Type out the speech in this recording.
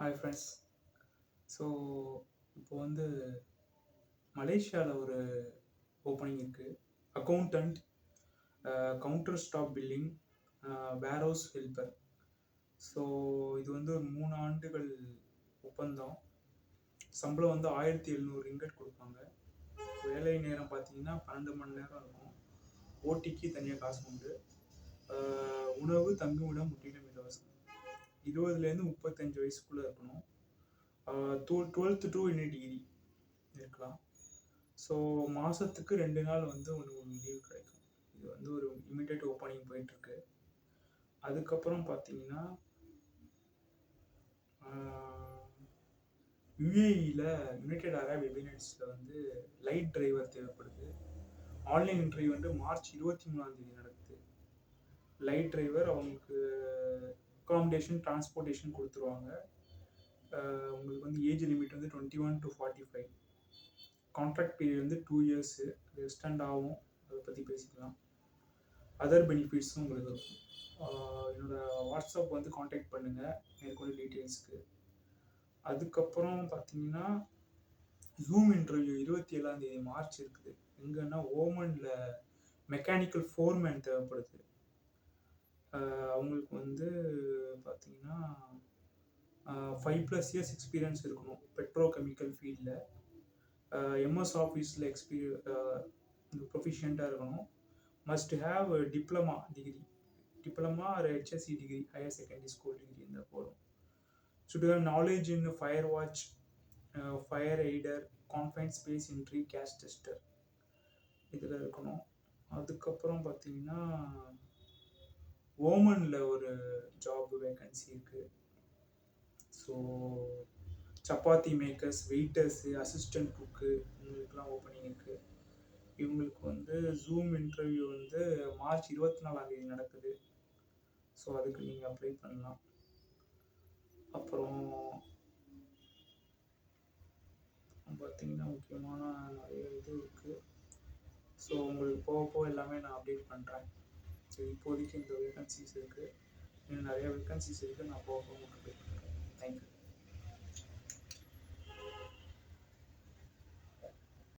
Hi friends. So இப்போ வந்து மலேசியாவில் ஒரு ஓப்பனிங் இருக்குது. Accountant, counter staff billing, warehouse helper. So இது வந்து ஒரு 3 ஆண்டுகள் ஒப்பந்தம். சம்பளம் வந்து 1700 ரிங்கட் கொடுப்பாங்க. வேலை நேரம் பார்த்தீங்கன்னா 12 மணி நேரம் இருக்கும். ஓடிக்கு தனியாக காசு உண்டு. உணவு தங்குமிடம் முற்றிலும் இலவசம். 20லேருந்து 35 வயசுக்குள்ளே இருக்கணும். 12th to any டிகிரி இருக்கலாம். ஸோ மாதத்துக்கு 2 நாள் வந்து உங்களுக்கு லீவ் கிடைக்கும். இது வந்து ஒரு இமிடியேட் ஓப்பனிங் போயிட்டுருக்கு. அதுக்கப்புறம் பார்த்தீங்கன்னா யுஏஇயில் யுனைடெட் அரப் எமிரேட்ஸில் வந்து லைட் டிரைவர் தேவைப்படுது. ஆன்லைன் இன்டர்வியூ வந்து மார்ச் 23 நடக்குது. லைட் டிரைவர் அவங்களுக்கு அகாமடேஷன், டிரான்ஸ்போர்ட்டேஷன் கொடுத்துருவாங்க. உங்களுக்கு வந்து ஏஜ் லிமிட் வந்து 21 to 45. கான்ட்ராக்ட் பீரியட் வந்து 2 years. அது எக்ஸ்டெண்ட் ஆகும். அதை பற்றி பேசிக்கலாம். அதர் பெனிஃபிட்ஸும் உங்களுக்கு இருக்கும். என்னோடய வாட்ஸ்அப் வந்து காண்டாக்ட் பண்ணுங்கள் மேற்கொண்டு டீட்டெயில்ஸ்க்கு. அதுக்கப்புறம் பார்த்தீங்கன்னா ஜூம் இன்டர்வியூ 27 மார்ச் இருக்குது. எங்கன்னா ஓமனில் மெக்கானிக்கல் ஃபோர்மேன் தேவைப்படுது. அவங்களுக்கு வந்து பார்த்தீங்கன்னா 5+ years எக்ஸ்பீரியன்ஸ் இருக்கணும் பெட்ரோ கெமிக்கல் ஃபீல்டில். எம்எஸ் ஆஃபீஸில் ப்ரொஃபிஷியண்ட்டாக இருக்கணும். Must have diploma R HSC degree, higher secondary school degree இருந்தால் போதும். should have knowledge in fire watch, fire aider, confined space entry, gas tester இதில் இருக்கணும். அதுக்கப்புறம் பார்த்தீங்கன்னா ஓமனில் ஒரு ஜாப் வேக்கன்சி இருக்குது. ஸோ சப்பாத்தி மேக்கர்ஸ், வெயிட்டர்ஸு, அசிஸ்டன்ட் குக்கு இவங்களுக்குலாம் ஓப்பனிங் இருக்குது. இவங்களுக்கு வந்து ஜூம் இன்டர்வியூ வந்து மார்ச் 24 நடக்குது. ஸோ அதுக்கு நீங்கள் அப்ளை பண்ணலாம். அப்புறம் பார்த்தீங்கன்னா முக்கியமான நிறைய இது இருக்குது. ஸோ உங்களுக்கு போக எல்லாமே நான் அப்டேட் பண்ணுறேன். ஸோ இப்போதைக்கு இந்த வேகன்சிஸ் இருக்குது. இன்னும் நிறைய வேகன்சிஸ் இருக்குது. நான் போக உங்களுக்கு அப்டேட் பண்ணுறேன். தேங்க்யூ.